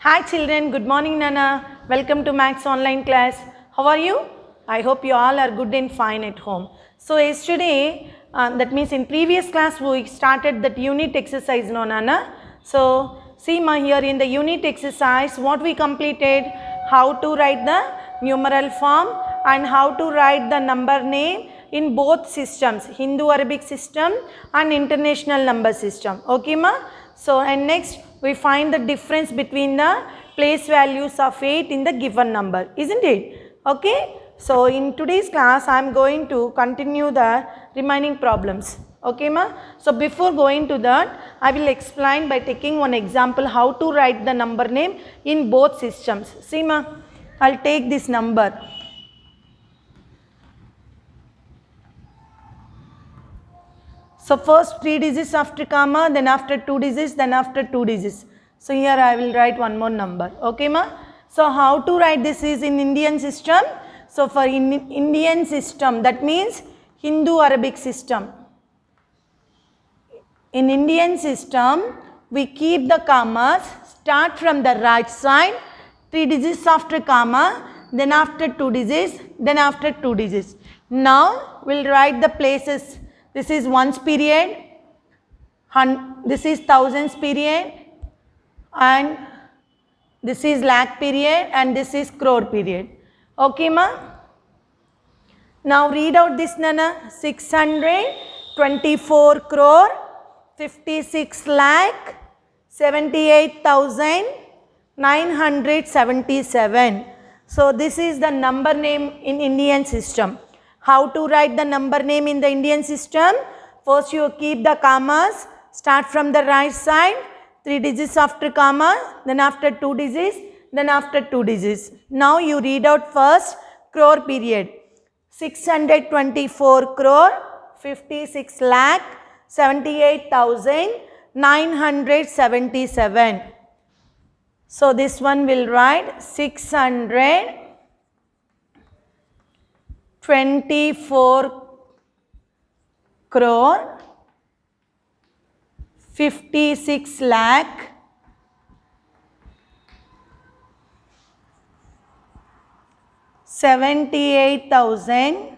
Hi children, good morning Nana. Welcome to Max online class. How are you? I hope you all are good and fine at home. So yesterday, that means in previous class we started that unit exercise, no Nana. So see ma, here in the unit exercise what we completed, how to write the numeral form and how to write the number name in both systems, Hindu Arabic system and international number system. Okay ma? So and next we find the difference between the place values of 8 in the given number, isn't it? Okay. So in today's class I am going to continue the remaining problems. Okay ma? So before going to that, I will explain by taking one example how to write the number name in both systems. See ma, I will take this number. So first 3 digits after comma, then after 2 digits, then after 2 digits. So here I will write one more number. Okay ma? So how to write this is in Indian system. So for Indian system, that means Hindu Arabic system. In Indian system, we keep the commas, start from the right side, 3 digits after comma, then after 2 digits, then after 2 digits. Now we'll write the places. This is ones period, this is thousands period, and this is lakh period, and this is crore period. Okay ma? Now read out this Nana. 624 crore 56 lakh 78,977. So this is the number name in Indian system. How to write the number name in the Indian system? First you keep the commas, start from the right side, 3 digits after comma, then after 2 digits, then after 2 digits. Now you read out first crore period. 624 crore 56 lakh 78,977. So this one will write 624 crore 56 lakh 78,977.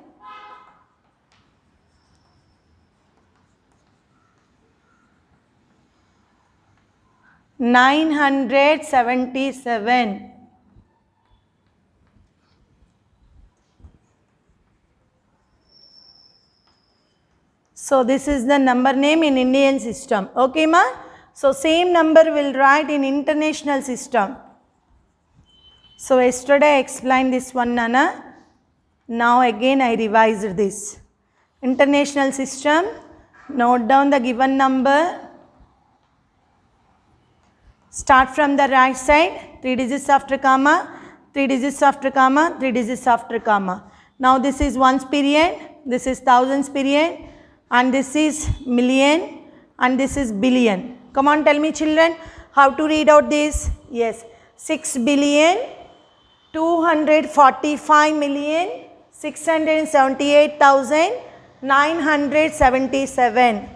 So this is the number name in Indian system. Okay ma? So same number will write in international system. So yesterday I explained this one Nana. Now again I revised this. International system, note down the given number. Start from the right side, 3 digits after comma, 3 digits after comma, 3 digits after comma. Now this is ones period, this is thousands period, and this is million, and this is billion. Come on, tell me children, how to read out this? Yes, 6,245,678,977.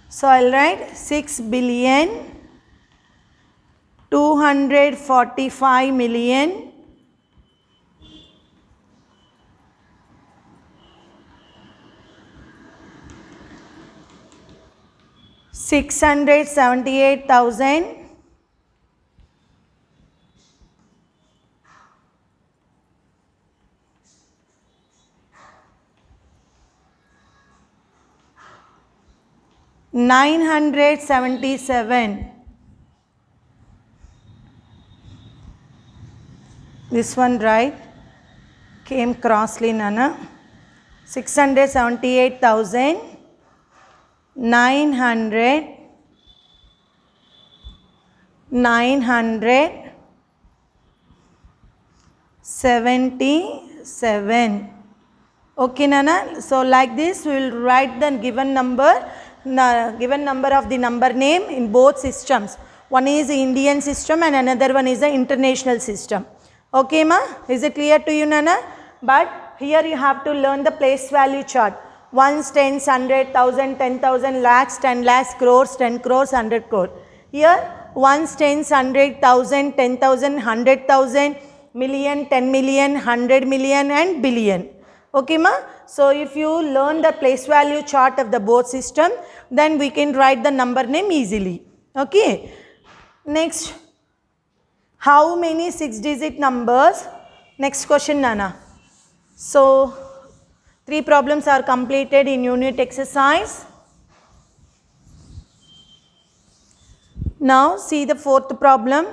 So I will write 6,245,000,000 678,000 977. This one right came crossly Nana. 678,977. Okay Nana. So like this we will write the given number of the number name in both systems. One is the Indian system and another one is the international system. Okay ma? Is it clear to you Nana? But here you have to learn the place value chart. Ones, tens, 100, 1000, 10,000, lakhs, 10 lakhs, crores, 10 crores, 100 crore. Here ones, tens, 100,000, 10,000, 100,000, million, 10 million, 100 million and billion. Okay ma? So if you learn the place value chart of the board system, then we can write the number name easily. Okay. Next, how many 6-digit numbers? Next question Nana. So 3 problems are completed in unit exercise. Now see the 4th problem.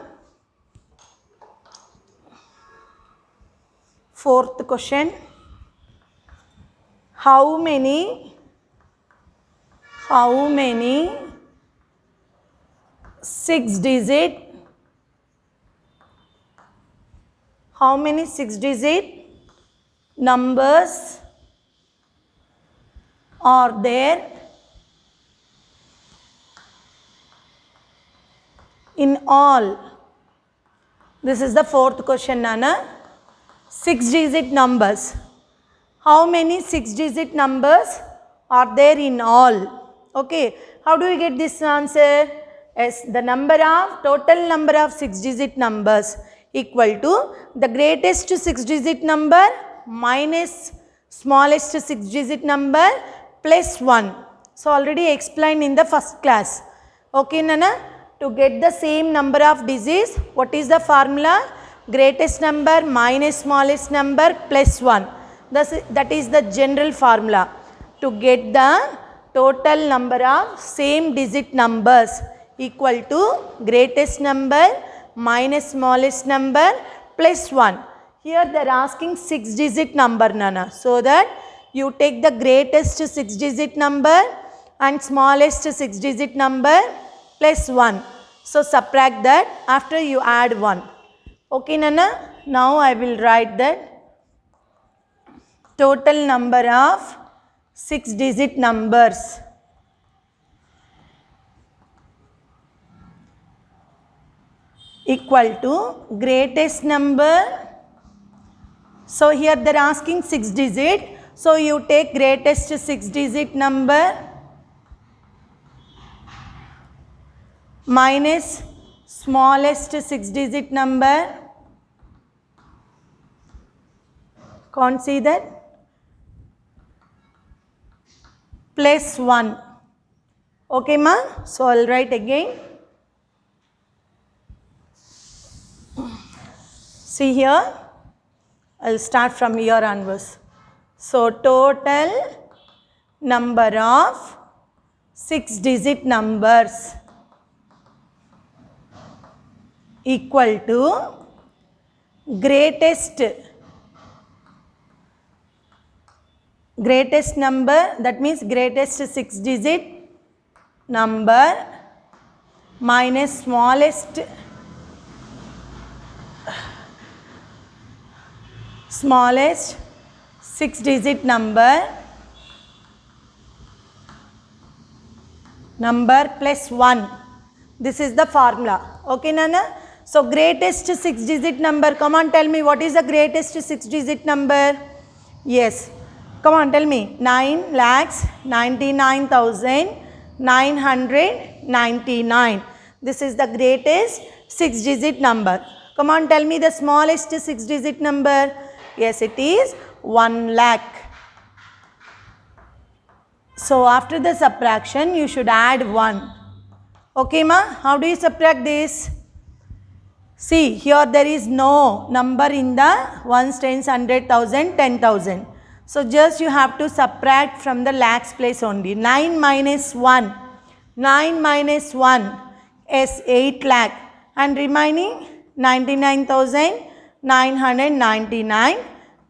4th question. How many 6-digit numbers are there in all? This is the 4th question Nana. 6-digit numbers. How many 6-digit numbers are there in all? Okay. How do we get this answer? Yes, the total number of 6-digit numbers equal to the greatest 6-digit number minus smallest 6-digit number plus 1. So already explained in the first class. Okay Nana? To get the same number of digits, what is the formula? Greatest number minus smallest number plus 1. That is the general formula. To get the total number of same digit numbers equal to greatest number minus smallest number plus 1. Here they are asking 6-digit number Nana. So that you take the greatest 6-digit number and smallest 6-digit number plus 1. So subtract that after you add 1. Okay Nana? Now I will write that total number of 6-digit numbers equal to greatest number. So here they are asking 6-digit. So you take greatest 6-digit number minus smallest 6-digit number. Can't see that? Plus 1. Okay ma? So I'll write again. See here, I'll start from here onwards. So total number of 6-digit numbers equal to greatest number, that means greatest 6-digit number minus smallest 6-digit number plus 1. This is the formula. Okay Nana? So greatest 6-digit number, come on tell me what is the greatest 6-digit number? Yes. Come on tell me. 9,99,999. This is the greatest 6-digit number. Come on tell me the smallest 6-digit number. Yes, it is 1 lakh. So after the subtraction you should add 1. Okay ma? How do you subtract this? See here there is no number in the ones, tens, 100,000, 10,000. So just you have to subtract from the lakhs place only. 9 minus 1 is 8 lakh and remaining 99,999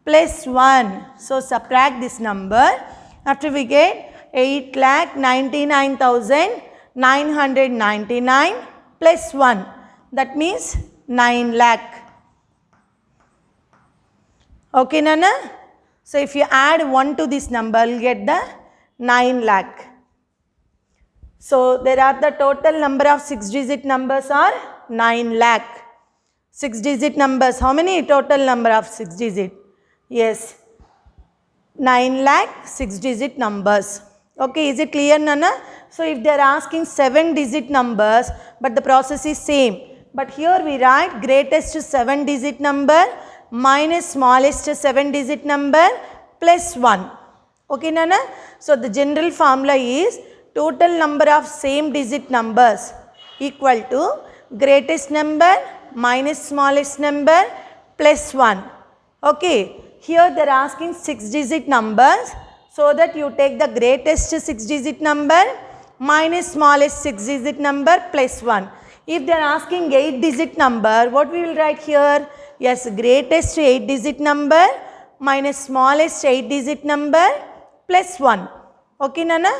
plus 1. So subtract this number. After we get 8,99,999 plus 1. That means 9 lakh. Okay Nana? So if you add 1 to this number, you will get the 9 lakh. So there are the total number of 6-digit numbers are 9 lakh. 6-digit numbers, how many total number of 6-digit? Yes, 9 lakh 6-digit numbers. Okay, is it clear, Nana? So if they are asking 7-digit numbers, but the process is same. But here we write greatest 7-digit number minus smallest 7-digit number plus 1. Okay, Nana? So the general formula is total number of same digit numbers equal to greatest number minus smallest number plus 1. Okay, here they are asking 6-digit numbers, so that you take the greatest 6-digit number minus smallest 6-digit number plus 1. If they are asking 8-digit number, what we will write here? Yes, greatest 8-digit number minus smallest 8-digit number plus 1. Okay, Nana?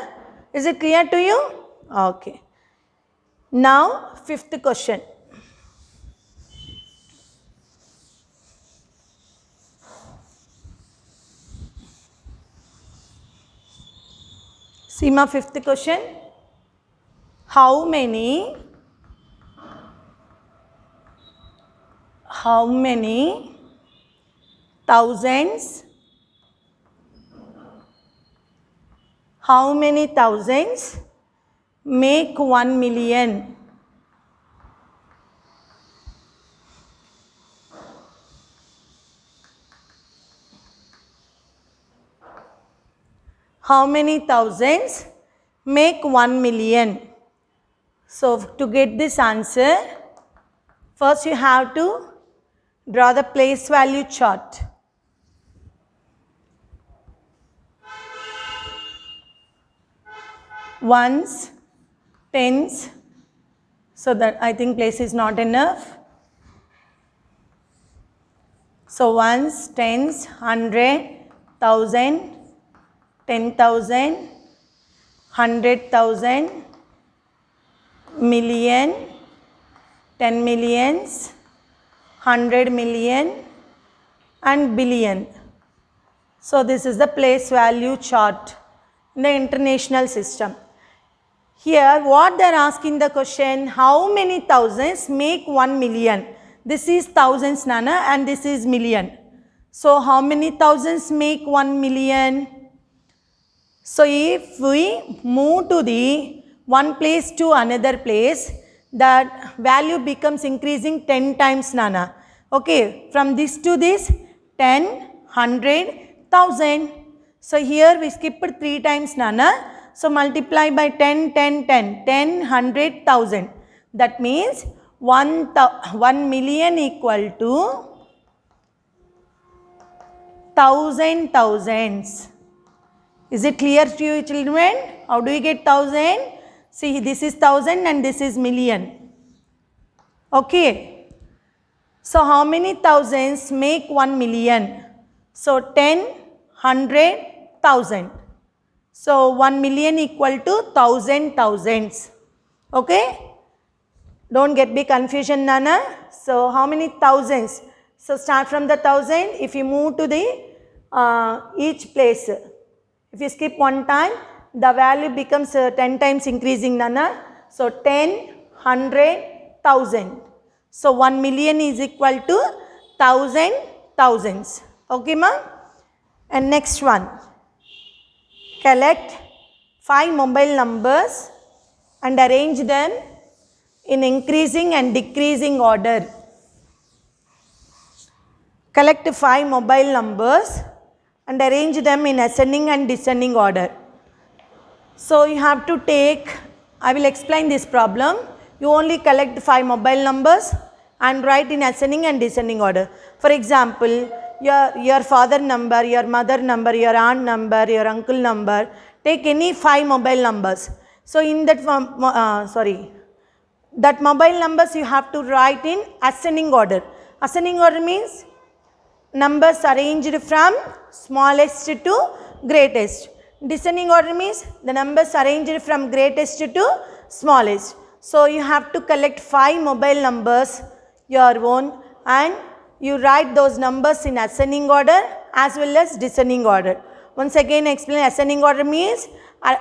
Is it clear to you? Okay. Now, fifth question. See my fifth question. How many thousands make 1 million? How many thousands make 1 million? So to get this answer, first you have to draw the place value chart. Ones, tens, so that I think place is not enough. So ones, tens, 100, 1000, 10,000, 100,000, million, 10 millions, 100 million and billion. So this is the place value chart in the international system. Here what they are asking the question, how many thousands make 1 million? This is thousands, Nana, and this is million. So how many thousands make 1 million? So if we move to the one place to another place, that value becomes increasing 10 times, Nana. Okay, from this to this, 10, 100, 1000. So here we skipped 3 times, Nana. So multiply by 10, 10, 10, 10, 100, 1000. That means 1 million equal to 1000 thousands. Is it clear to you, children? How do you get 1000? See, this is 1000 and this is million. Okay. So how many thousands make 1 million? So 10, 100, 1000. So 1 million equal to 1000 thousands. Okay. Don't get big confusion, Nana. So how many thousands? So start from the 1000. If you move to the each place, if you skip one time, the value becomes 10 times increasing, Nana. So 10, 100, 1000. So 1 million is equal to 1000 thousands. Okay, ma? And next one. Collect 5 mobile numbers and arrange them in increasing and decreasing order. Collect 5 mobile numbers and arrange them in ascending and descending order. So you have to take, I will explain this problem. You only collect 5 mobile numbers and write in ascending and descending order. For example, your father number, your mother number, your aunt number, your uncle number, take any 5 mobile numbers. So in that, that mobile numbers you have to write in ascending order. Ascending order means numbers arranged from smallest to greatest. Descending order means the numbers arranged from greatest to smallest. So you have to collect 5 mobile numbers your own and you write those numbers in ascending order as well as descending order. Once again explain, ascending order means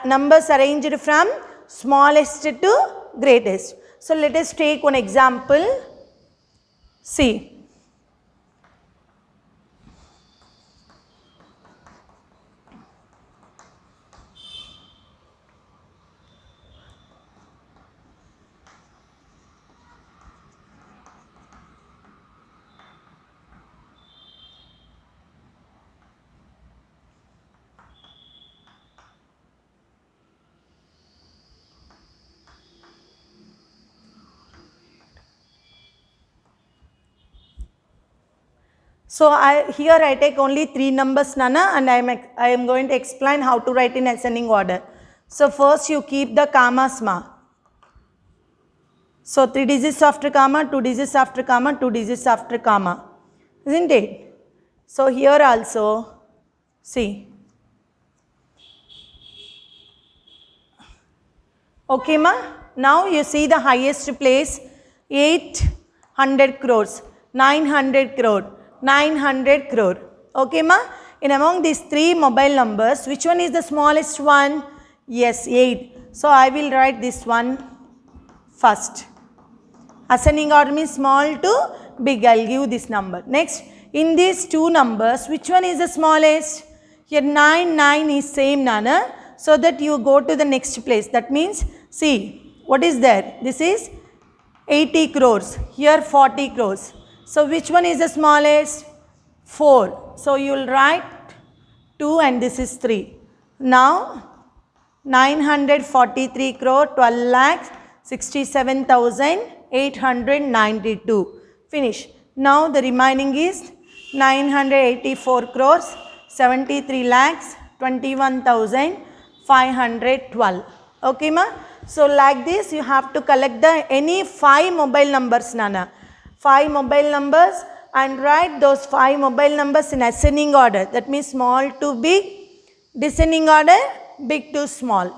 numbers arranged from smallest to greatest. So let us take one example. See. So here I take only 3 numbers, Nana, and I am going to explain how to write in ascending order. So first you keep the commas, ma. So 3 digits after comma, 2 digits after comma, 2 digits after comma, isn't it? So here also, see. Okay, ma. Now you see the highest place, 800 crores, 900 crore, 900 crore. Okay, ma. In among these 3 mobile numbers, which one is the smallest one? Yes, 8. So I will write this one first. Ascending order means small to big. I'll give this number. Next, in these 2 numbers, which one is the smallest? Here 9, 9 is same, Nana. So that you go to the next place. That means, see, what is there? This is 80 crores. Here 40 crores. So which one is the smallest? 4. So you will write 2 and this is 3. Now 943 crore 12 lakhs 67,892. Finish. Now the remaining is 984 crores 73 lakhs 21,512. Okay, ma? So like this you have to collect the any 5 mobile numbers, Nana. 5 mobile numbers and write those 5 mobile numbers in ascending order. That means small to big, descending order, big to small.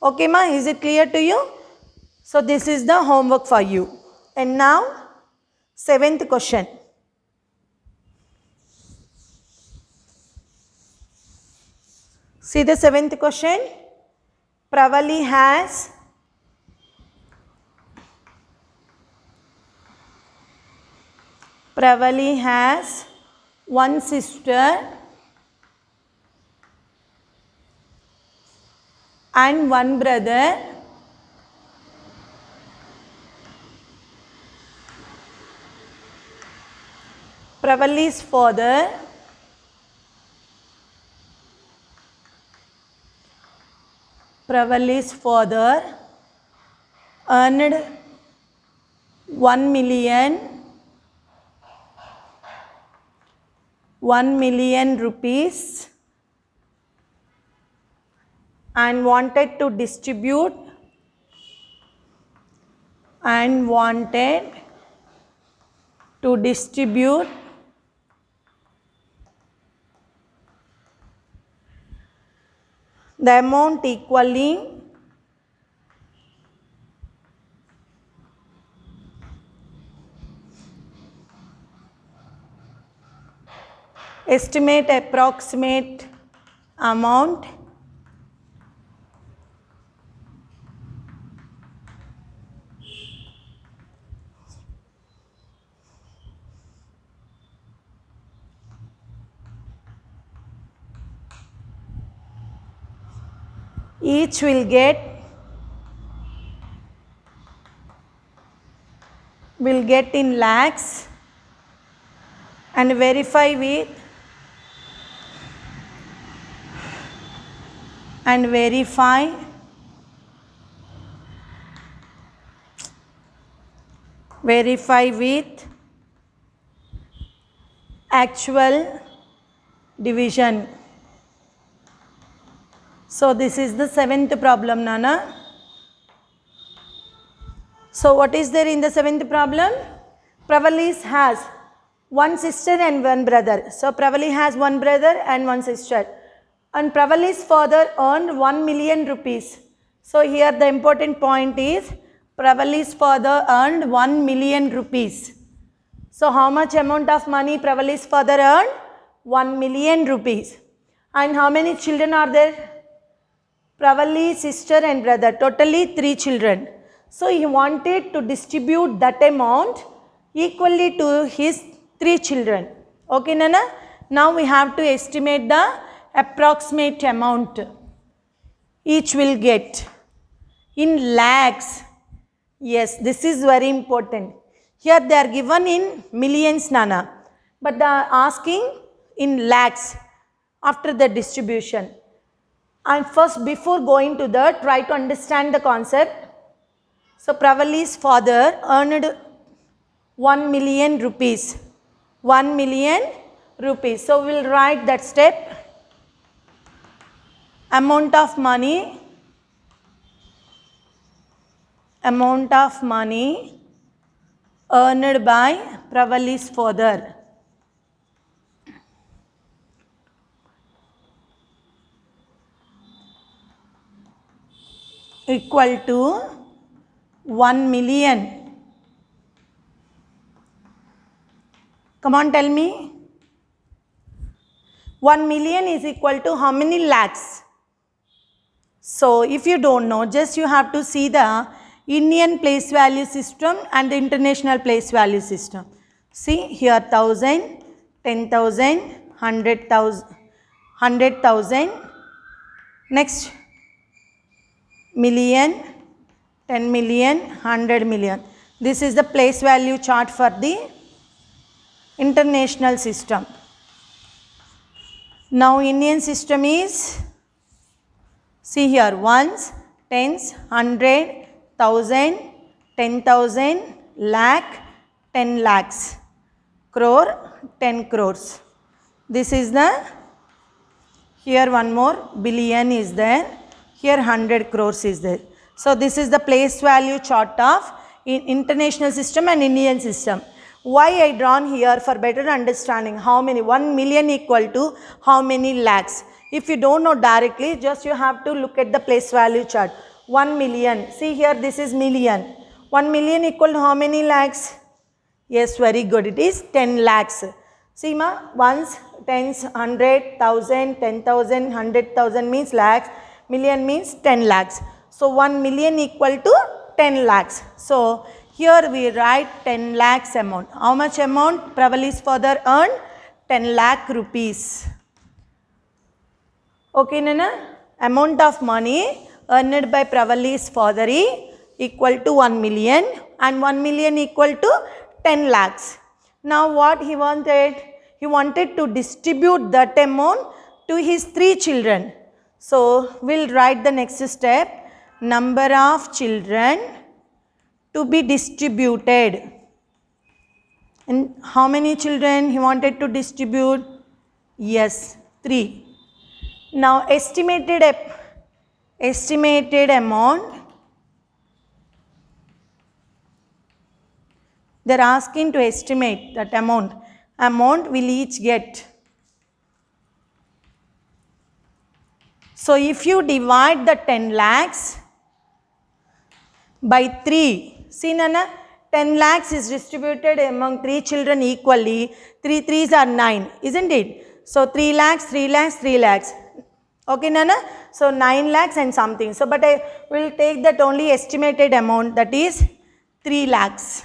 Okay, ma? Is it clear to you? So this is the homework for you. And now 7th question. See the 7th question. Pravali has one sister and one brother. Pravali's father earned 1 million rupees and wanted to distribute the amount equally estimate approximate amount each will get in lakhs and verify with actual division. So this is the 7th problem, Nana. So what is there in the 7th problem? Pravali has one sister and one brother. So Pravali has one brother and one sister. And Pravali's father earned 1 million rupees. So here the important point is Pravali's father earned 1 million rupees. So how much amount of money Pravali's father earned? 1 million rupees. And how many children are there? Pravali, sister and brother, totally 3 children. So he wanted to distribute that amount equally to his 3 children. Okay, Nana? Now we have to estimate the approximate amount each will get in lakhs. Yes, this is very important. Here they are given in millions, Nana, but they are asking in lakhs after the distribution. And first, before going to that, try to understand the concept. So Pravali's father earned 1 million rupees. 1 million rupees. So we will write that step. Amount of money earned by Pravali's father equal to 1 million. Come on, tell me. 1 million is equal to how many lakhs? So if you don't know, just you have to see the Indian place value system and the international place value system. See here 1000, 10,000, 100,000, next million, 10 million, 100 million. This is the place value chart for the international system. Now Indian system is, see here, ones, tens, 100, 1000, 10,000, lakh, 10 lakhs, crore, 10 crores. This is the, here one more, billion is there, here 100 crores is there. So this is the place value chart of international system and Indian system. Why I drawn here? For better understanding how many, 1 million equal to how many lakhs. If you don't know directly, just you have to look at the place value chart. 1 million, see here this is million. 1 million equal to how many lakhs? Yes, very good, it is 10 lakhs. See ma, ones, tens, 100, 1000, 10,000, 100,000 means lakhs, million means 10 lakhs. So 1 million equal to 10 lakhs. So here we write 10 lakhs amount. How much amount Pravali's father earned? 10 lakh rupees. Okay, Nana? Amount of money earned by Pravali's father equal to 1 million and 1 million equal to 10 lakhs. Now what he wanted? He wanted to distribute that amount to his 3 children. So we'll write the next step. Number of children to be distributed. And how many children he wanted to distribute? Yes, 3. Now estimated amount, they are asking to estimate that amount will each get. So if you divide the 10 lakhs by 3, see Nana, 10 lakhs is distributed among 3 children equally. 3 3s are 9, isn't it? So 3 lakhs, 3 lakhs, 3 lakhs. Okay, Nana? So 9 lakhs and something. So but I will take that only estimated amount, that is 3 lakhs.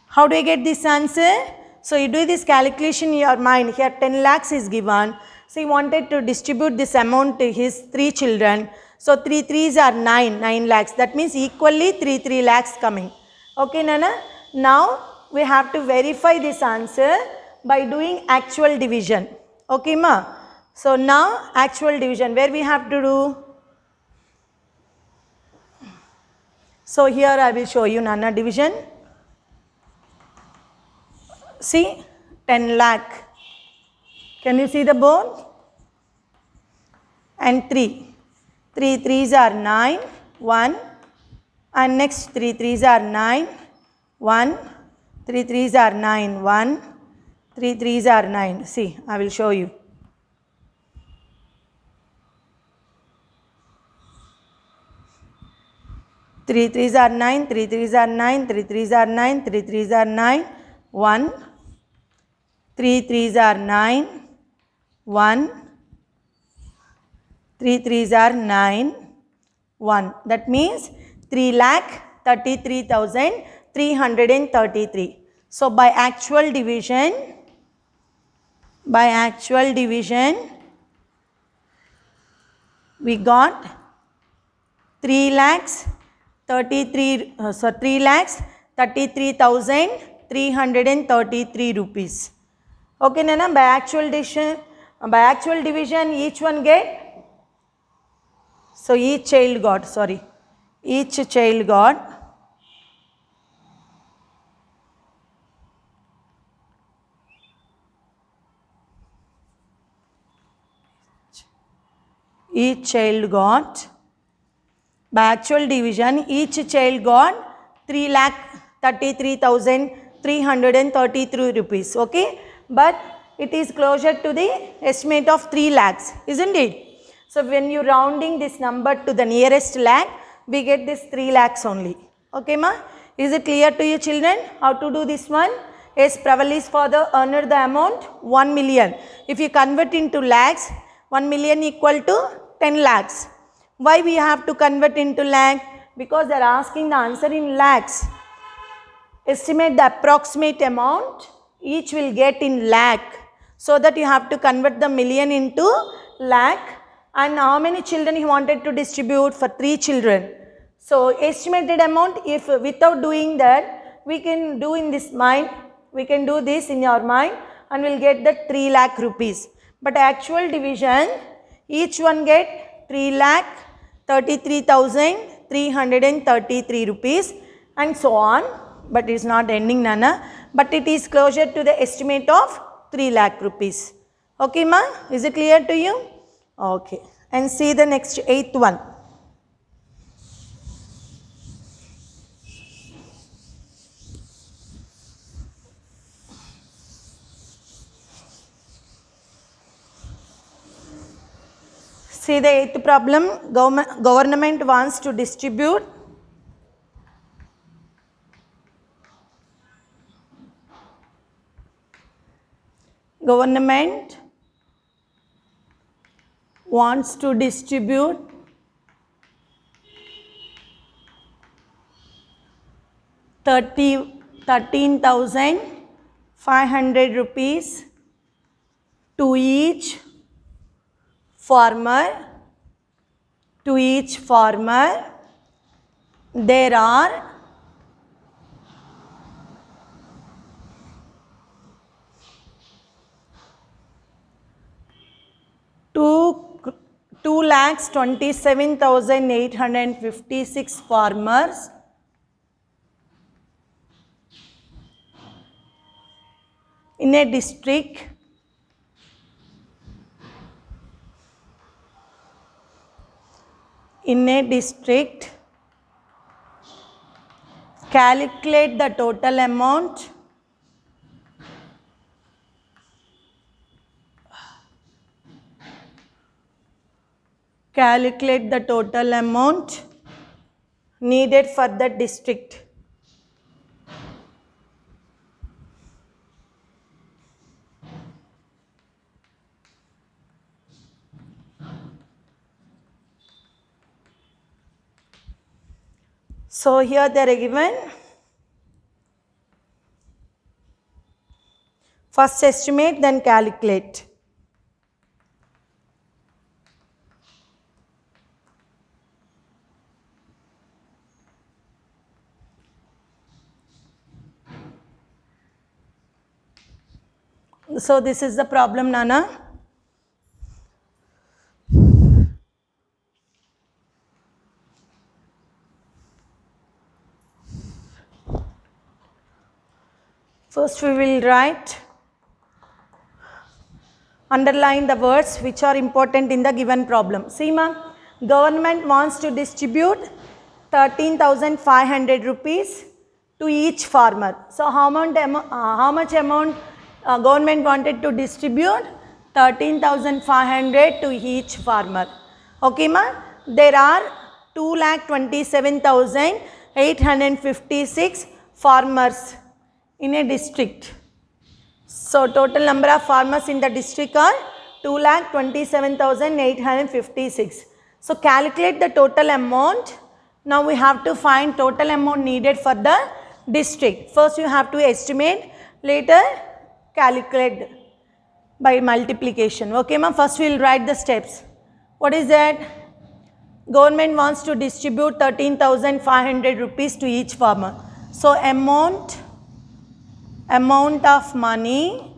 How do I get this answer? So you do this calculation in your mind. Here 10 lakhs is given. So he wanted to distribute this amount to his 3 children. So 3 3s are 9 lakhs. That means equally 3 lakhs coming. Okay, Nana? Now we have to verify this answer by doing actual division. Okay, ma? So now actual division, where we have to do? So here I will show you, Nana, division. See, 10 lakh. Can you see the board? And 3. 3 3s are 9, 1. And next 3 3s are 9, 1. 3 3s are 9, 1. 3 3s are 9. See, I will show you. 3 3s are 9, 3 3s are 9, 3 3s are 9, 3 3s are 9, 1. 3 3s are 9, 1. 3 3s are 9, 1. That means 3,33,333. So by actual division, we got 3,33,333 rupees. Okay, Nana, by actual division, each one get. So each child got 3,33,333 each child got, by actual division, each child got 3,33,333 rupees. Okay, but it is closer to the estimate of 3 lakhs, isn't it? So when you rounding this number to the nearest lakh, we get this 3 lakhs only. Okay, ma? Is it clear to you, children, how to do this one? Yes, Pravalis father earned the amount 1 million. If you convert into lakhs, 1 million equal to 10 lakhs. Why we have to convert into lakh? Because they are asking the answer in lakhs. Estimate the approximate amount each will get in lakh. So that you have to convert the million into lakh. And how many children he wanted to distribute? For 3 children. So estimated amount, if without doing that, we can do in this mind. We can do this in your mind and we'll get the 3 lakh rupees. But actual division, each one get 3,33,333 rupees and so on. But it is not ending, Nana. But it is closer to the estimate of 3 lakh rupees. Okay, ma? Is it clear to you? Okay. And see the next 8th one. See the 8th problem. Government wants to distribute Government wants to distribute 13,500 rupees to each farmer. There are 2,27,856 farmers in a district calculate the total amount needed for that district. So here they are given first estimate, then calculate. So this is the problem, Nana. First we will write, underline the words which are important in the given problem. See, ma'am, government wants to distribute 13,500 rupees to each farmer. So how much amount government wanted to distribute? 13,500 to each farmer. Okay, ma'am. There are 2,27,856 farmers in a district. So total number of farmers in the district are 2,27,856. So calculate the total amount. Now we have to find total amount needed for the district. First you have to estimate, later calculate by multiplication. Okay, ma'am. First we will write the steps. What is that? Government wants to distribute 13,500 rupees to each farmer. So amount of money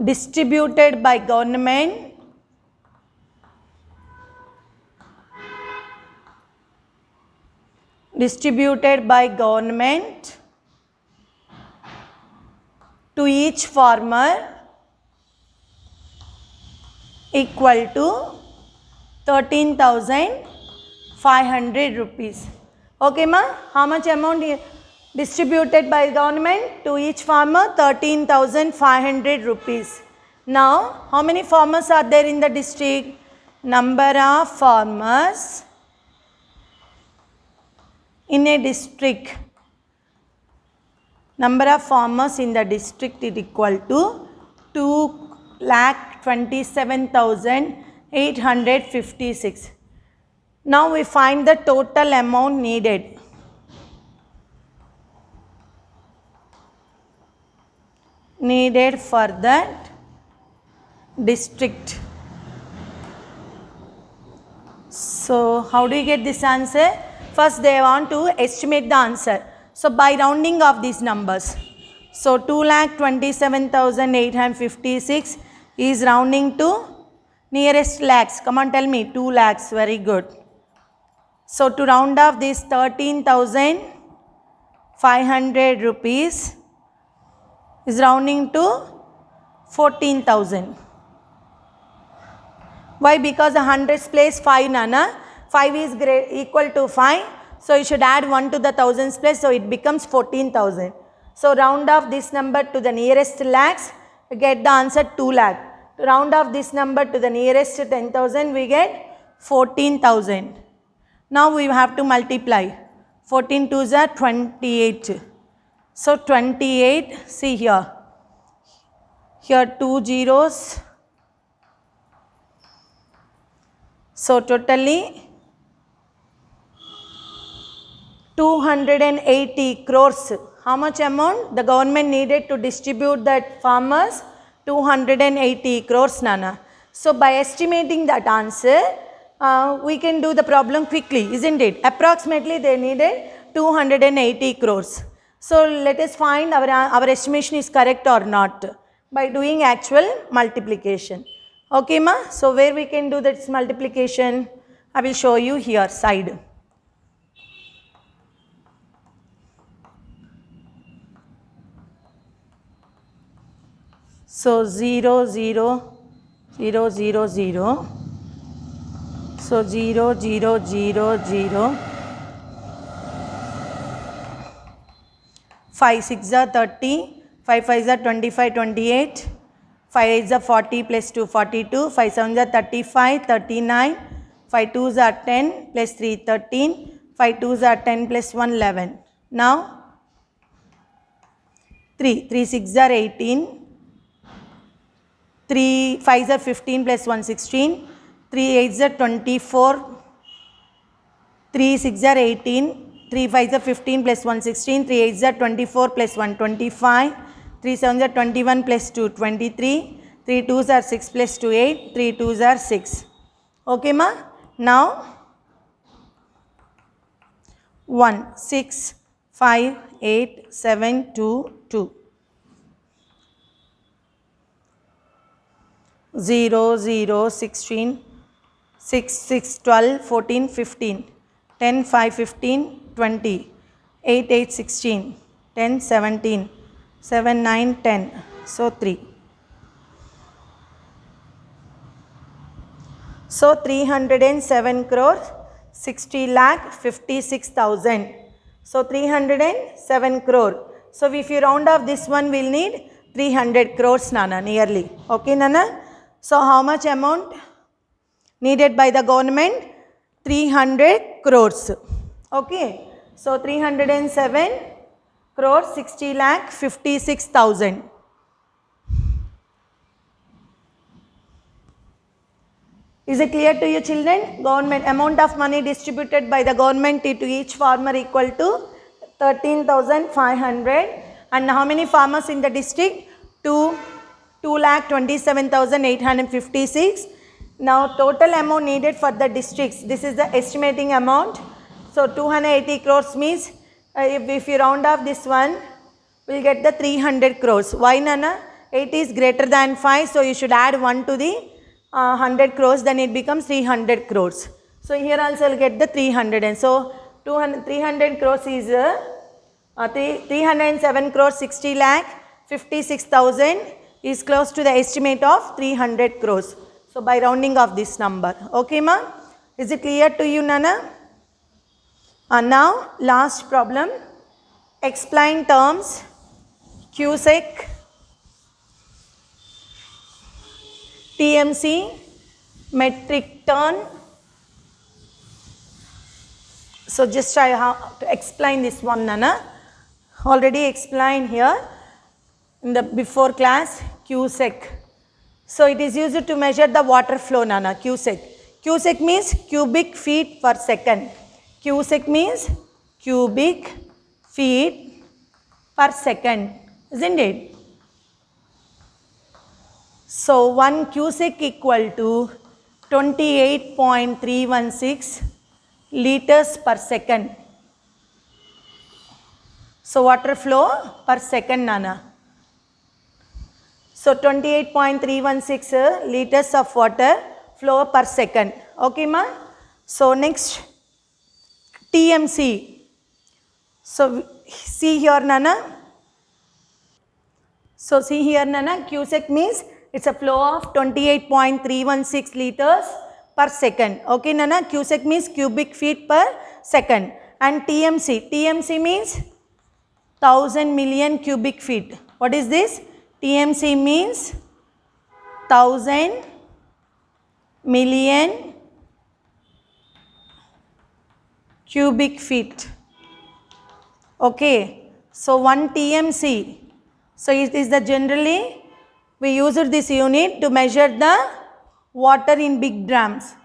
distributed by government to each farmer equal to 13,500 rupees. Okay ma? How much amount distributed by government to each farmer? 13,500 rupees. Now, how many farmers are there in the district? Number of farmers in a district. Number of farmers in the district is equal to 2,27,856. Now we find the total amount needed. Needed for that district. So how do you get this answer? First they want to estimate the answer. So by rounding off these numbers. So 2,27,856 is rounding to nearest lakhs. Come on, tell me. 2 lakhs. Very good. So to round off this 13,500 rupees is rounding to 14,000. Why? Because the hundreds place 5 nana. 5 is equal to 5. So you should add 1 to the thousands place. So it becomes 14,000. So round off this number to the nearest lakhs. We get the answer 2 lakh. To round off this number to the nearest 10,000, we get 14,000. Now we have to multiply. 14 2s are 28. So 28, see here. Here 2 zeros. So totally 280 crores. How much amount the government needed to distribute that farmers? 280 crores, Nana. So by estimating that answer, we can do the problem quickly, isn't it? Approximately they needed 280 crores. So let us find our estimation is correct or not by doing actual multiplication. Okay ma? So where we can do this multiplication? I will show you here side. So 0 0 0 0 0. So 0 0 0 0. 5 6 are 30. 5 5 are 25 28. 5 8 are 40 plus 2 42. 5 7 are 35 39. 5 2s are 10 plus 3 13. 5 2s are 10 plus 1 11. Now 3 6 are 18. 3 5s are 15 plus 1 16. 3 8s are 24. 3 6 are 18. 3 5s are 15 plus 1 16. 3 8s are 24 plus 1 25. 3 7s are 21 plus 2 23. 3 2s are 6 plus 2 8. 3 2s are 6. Okay ma? Now 1 6 5 8 7 2 2. 0 0 16 6 6 12 14 15 10 5 15 20 8 8 16 10 17 7 9 10. So 3. So 307 crores 60 lakh 56,000. So 307 crore. So if you round off this one, we'll need 300 crores Nana, nearly. Okay Nana? So how much amount needed by the government? 300 crores. Okay. So 307 crores 60 lakh 56,000. Is it clear to you children? Government amount of money distributed by the government to each farmer equal to 13,500. And how many farmers in the district? 2,27,856. Now total amount needed for the districts. This is the estimating amount. So 280 crores means if you round off this one, we'll get the 300 crores. Why Nana? 8 is greater than 5. So you should add 1 to the 100 crores. Then it becomes 300 crores. So here also you'll get the 300. And so 300 crores is 307 crores 60 lakh 56,000 is close to the estimate of 300 crores. So by rounding off this number. Okay ma? Is it clear to you, Nana? Now last problem. Explain terms cubic, TMC, metric ton. So just I have to explain this one, Nana. Already explained here in the before class, cubic. So it is used to measure the water flow, Nana, cubic. Cubic means cubic feet per second. Cubic means cubic feet per second, isn't it? So 1 cubic equal to 28.316 liters per second. So water flow per second, Nana. So 28.316 liters of water flow per second. Okay, ma? So next TMC. So see here, Nana. So see here, Nana, cubic means it's a flow of 28.316 liters per second. Okay, Nana, cubic means cubic feet per second. And TMC means 1000 million cubic feet. What is this? TMC means 1000 million cubic feet. Okay, so 1 TMC. So it is the generally we use this unit to measure the water in big dams.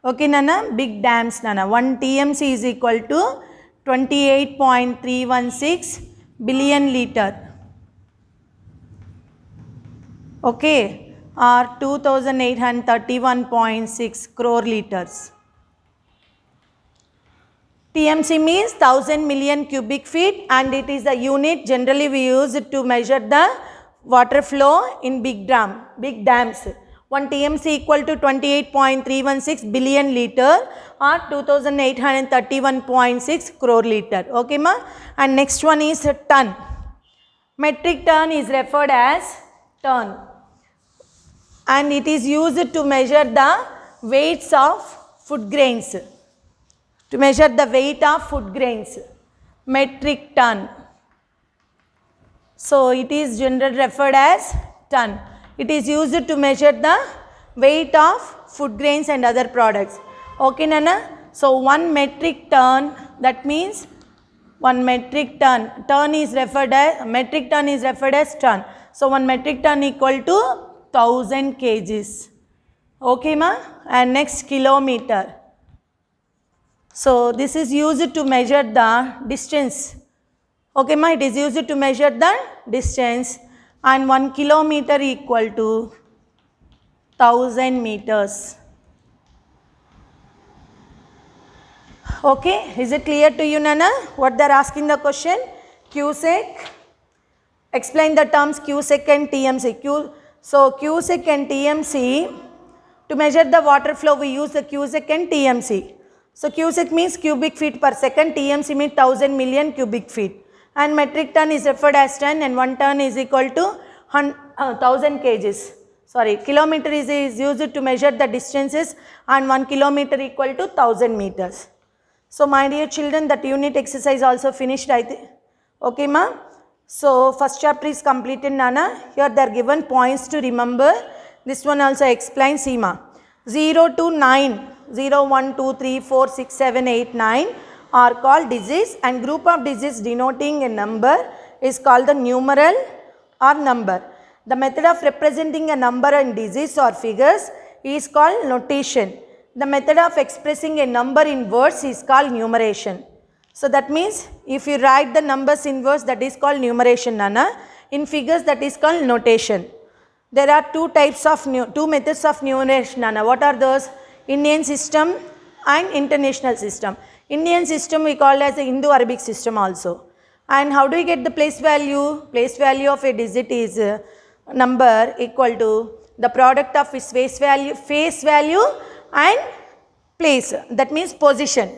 Okay, Nana, big dams, Nana. 1 TMC is equal to 28.316 billion liter. Okay, or 2831.6 crore liters. TMC means 1000 million cubic feet, and it is the unit generally we use it to measure the water flow in big dams. 1 TMC equal to 28.316 billion liter or 2831.6 crore liter. Okay, ma? And next one is ton. Metric ton is referred as ton, and it is used to measure the weights of food grains. To measure the weight of food grains, metric ton. So it is generally referred as ton. It is used to measure the weight of food grains and other products. Okay, Nana? So 1 metric ton, that means 1 metric ton. Metric ton is referred as ton. So 1 metric ton equal to 1000 kgs. Okay, ma? And next, kilometer. So this is used to measure the distance. Okay, ma, it is used to measure the distance, and 1 kilometer equal to 1000 meters. Okay, is it clear to you, Nana? What they are asking the question? Cubic. Explain the terms cubic and TMC. So cubic and TMC, to measure the water flow we use the cubic and TMC. So cubic means cubic feet per second, TMC means 1000 million cubic feet, and metric ton is referred as ton, and 1 ton is equal to 1000 kgs. Sorry, kilometer is used to measure the distances, and 1 kilometer equal to 1000 meters. So my dear children, that unit exercise also finished, I think. Okay, ma? So first chapter is completed, Nana. Here they are given points to remember. This one also explains, see, ma. 0 to 9. 0, 1, 2, 3, 4, 6, 7, 8, 9 are called digits, and group of digits denoting a number is called the numeral or number. The method of representing a number in digits or figures is called notation. The method of expressing a number in words is called numeration. So that means if you write the numbers in words, that is called numeration, Nana. In figures, that is called notation. There are two methods of numeration, Nana. What are those? Indian system and international system. Indian system we call as the Indo-Arabic system also. And how do we get the place value? Place value of a digit is number equal to the product of its face value and place. That means position.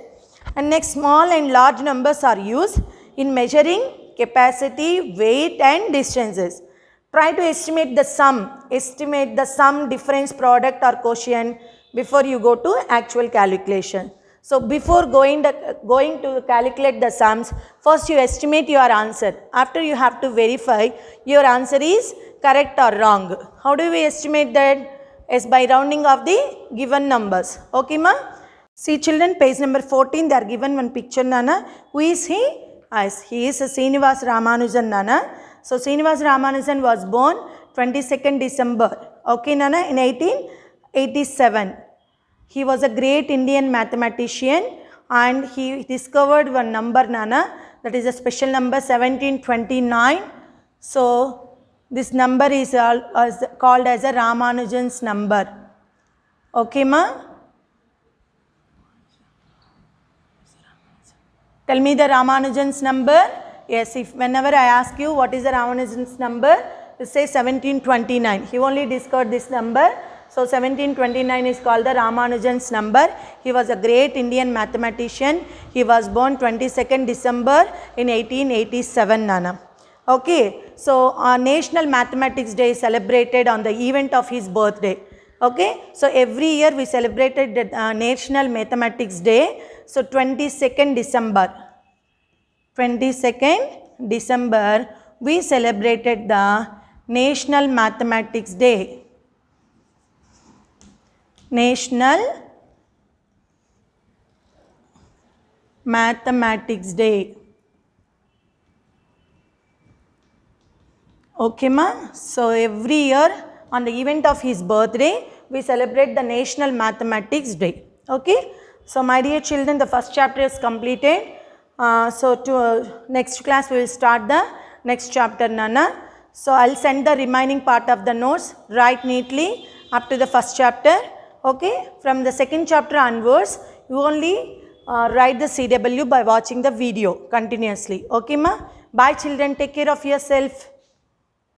And next, small and large numbers are used in measuring capacity, weight and distances. Try to estimate the sum, difference, product or quotient before you go to actual calculation. So before going to calculate the sums, first you estimate your answer. After you have to verify your answer is correct or wrong. How do we estimate that? Is by rounding of the given numbers. Okay ma? See children, page number 14, they are given one picture nana. Who is he? Yes, he is Srinivas Ramanujan nana. So Srinivas Ramanujan was born 22nd December. Okay nana, in 1887. He was a great Indian mathematician and he discovered one number nana, that is a special number 1729. So this number is called as a Ramanujan's number. Okay ma? Tell me the Ramanujan's number. Yes, if whenever I ask you what is the Ramanujan's number, you say 1729. He only discovered this number. So 1729 is called the Ramanujan's number. He was a great Indian mathematician. He was born 22nd December in 1887 nana. Okay, so National Mathematics Day is celebrated on the event of his birthday. Okay, so every year we celebrated the National Mathematics Day. So 22nd December we celebrated the National Mathematics Day. National Mathematics Day. Okay ma? So every year on the event of his birthday we celebrate the National Mathematics Day. Okay, so my dear children, the first chapter is completed. So to next class we will start the next chapter nana. So I'll send the remaining part of the notes, write neatly up to the first chapter. Okay, from the second chapter onwards you only write the CW by watching the video continuously. Okay ma? Bye children, take care of yourself.